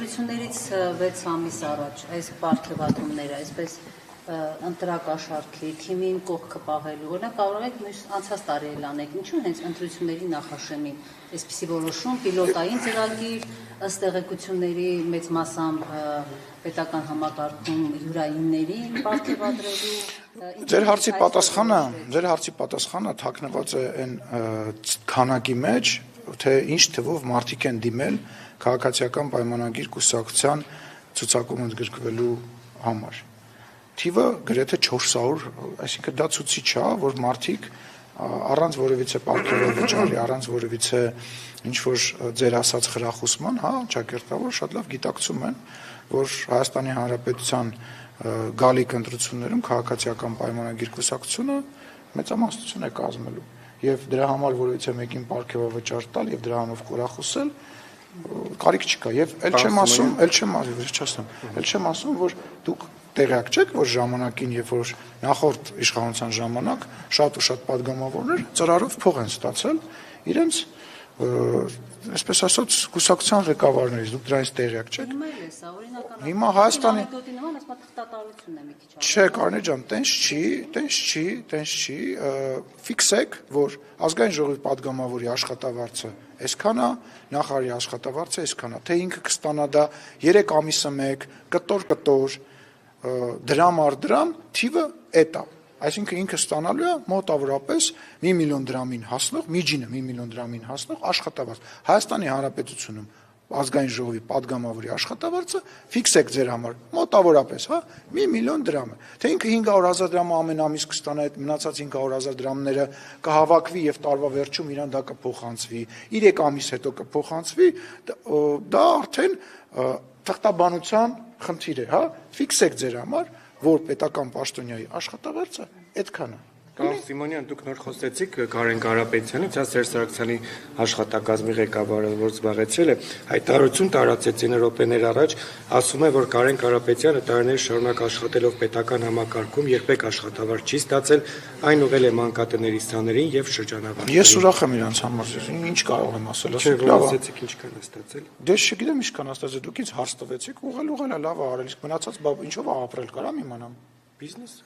ընտրություններից 6 ամիս առաջ այս պարգևատրումները, այսպես ընտրակաշառքի թիմին կողքը պահելու, օրինակ կարող եք մյուս անցած տարի էլ անեք, ինչու հենց ընտրությունների նախաշեմին այսպիսի որոշում, պիլոտային ծրագիր, ըստ տեղեկությունների մեծ մասամբ պետական համակարգում յուրայիններին պարգևատրելու։ Ձեր հարցի պատասխանը թաքնված է այն քանակի մեջ, թե ինչ թվով մարդիկ են դիմել քաղաքացիական պայմանագիր կուսակցության ցուցակում ընդգրկվելու համար։ Թիվը գրեթե 400, այսինքն դա ցուցիչ է, որ մարդիկ առանց որևիցե պարգևավճարի, առանց որևիցե ինչ-որ ձեր ասած խրախուսման, ճակերտավոր շատ լավ գիտակցում են, որ Հայաստանի Հանրապետության գալիք ընտրություններում քաղաքացիական պայմանագիր կուսակցությունը մեծամասնություն է կազմելու եւ դրա համար որևիցե մեկին պարգևավճար տալ եւ դրանով խորախուսել կարիք չկա եւ ել չեմ ասում, որ դուք տեղյակ չեք, որ ժամանակին, երբ որ նախորդ իշխանության ժամանակ շատ ու շատ падգամավորներ ծրարով փող են ստացել իրենց այսպես ասած կուսակցության ղեկավարներից, դուք դրանից տեղյակ չեք։ Հիմա Հայաստանի Չէ, Կարինե ջան, տենց չի, ֆիքսեք, որ ազգային ժողովի падգամավորի աշխատավարձը այսքան է, նախարարի աշխատավարձը այսքան է, թե ինքը կստանա դա 3 ամիսը մեկ, կտոր, դրամ առ դրամ, թիվը էդ է, այսինքն ինքը ստանալու է մոտավորապես 1 միլիոն դրամին հասնող, միջինը 1 միլիոն դրամին հասնող աշխատավարձ։ Հայաստանի Հանրապետությունում ազգային ժողովի падգամավորի աշխատավարձը ֆիքսեք ձեր համար, մոտավորապես, 1 միլիոն դրամ է։ Թե ինքը 500,000 դրամը ամեն ամիս կստանա, այդ մնացած 500,000 դրամները կհավաքվի եւ տարվա վերջում իրան դա կփոխանցվի, 3 ամիս հետո կփոխանցվի, դա արդեն թղթաբանության խնդիր է, ֆիքսեք ձեր համար, որ պետական պաշտոնյայի աշխատավարձը այդքան է։ Սիմոնյան, դուք նոր խոսեցիք Կարեն Կարապետյանից, Սերժ Սարգսյանի աշխատակազմի ղեկավարը, որ զբաղեցրել է, հայտարարություն տարածեցին րոպեներ առաջ, ասում է, որ Կարեն Կարապետյանը տարիներ շարունակ աշխատելով պետական համակարգում երբեք աշխատավարձ չի ստացել, այն ուղղել է մանկատների սաներին եւ շրջանավարտներին։ Ես ուրախ եմ իրանց համար, ինչ կարող եմ ասել, ասեցիք ինչքան է ստացել։ Դե չգիտեմ ինչքան է ստացել, դուք ինձ հարց տվեցիք, ուղղել է, լավ է արել, իսկ մնացած ինչով է ապրել, կարամ իմանամ։ Բիզնես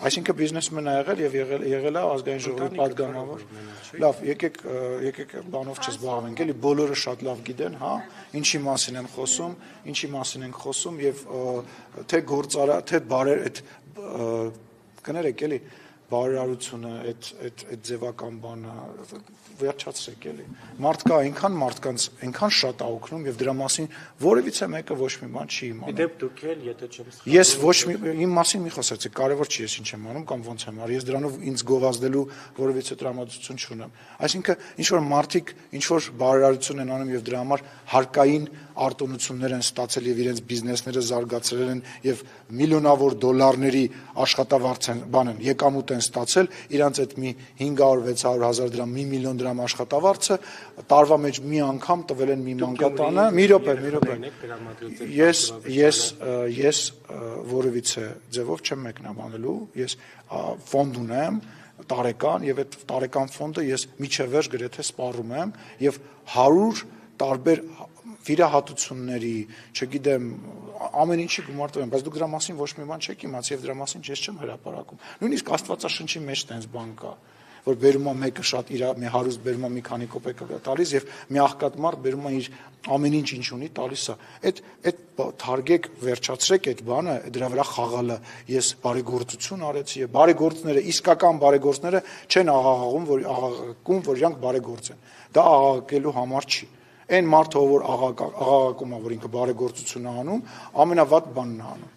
Այսինքն բիզնեսմեն է եղել եւ եղել է ազգային ժողովի падգամավոր։ Լավ, եկեք բանով չզբաղվենք, էլի բոլորը շատ լավ գիտեն, ինչի մասին եմ խոսում, ինչի մասին ենք խոսում եւ թե գործարա, թե բարեր այդ կներեք, էլի բարերարությունը, այդ ձևական բանը վերջացրեք, էլի։ Մարդկա այնքան շատ է օգնում եւ դրա մասին որևիցե մեկը ոչ մի բան չի իմանում։ Դեպ դուք էլ, եթե չեմ սխալվում։ Ես ոչ մի իմ մասին մի խոսեցեք, կարևոր չի ես ինչ եմ անում կամ ոնց եմ արի, ես դրանով ինձ գովազդելու որևիցե տրամադրություն չունեմ։ Այսինքն ինչ որ մարդիկ ինչ որ բարերարություն են անում եւ դրա համար հարկային արտոնություններ են ստացել եւ իրենց բիզնեսները զարգացրել են եւ միլիոնավոր դոլարների աշխատավարձ են եկամուտ են ստացել, իրանց այդ մի 500-600,000 դրամ, 1 միլիոն դրամ աշխատավարձը տարվա մեջ մի անգամ տվել են մի մանկատանը, մի րոպե։ Ես որևիցե ձևով չեմ մեկնաբանելու, ես ֆոնդ ունեմ տարեկան եւ այդ տարեկան ֆոնդը ես միջև վերջ գրեթե սպառում եմ եւ 100 տարբեր վիրահատությունների, չգիտեմ, ամեն ինչի գումար տվեմ, բայց դուք դրա մասին ոչ մի բան չեք իմացել եւ դրա մասին ես չեմ հրապարակում։ Նույնիսկ Աստվածաշնչի մեջ տենց բան կա, որ բերում է մեկը շատ իր մի հարուստ բերում է մի քանի կոպեկ տալիս եւ մի աղքատ մարդ բերում է իր ամեն ինչ ունի տալիս է։ Այդ թարգեք վերջացրեք այդ բանը, դրա վրա խաղալը ես բարեգործություն արեցի եւ բարեգործները, իսկական բարեգործները չեն աղաղակում, որ իրանք բարեգործ են։ Դա աղաղակելու համար չի։ Այն մարդը, որ աղաղակում է, որ ինքը բարեգործություն է անում, ամենավատ բանն է անում։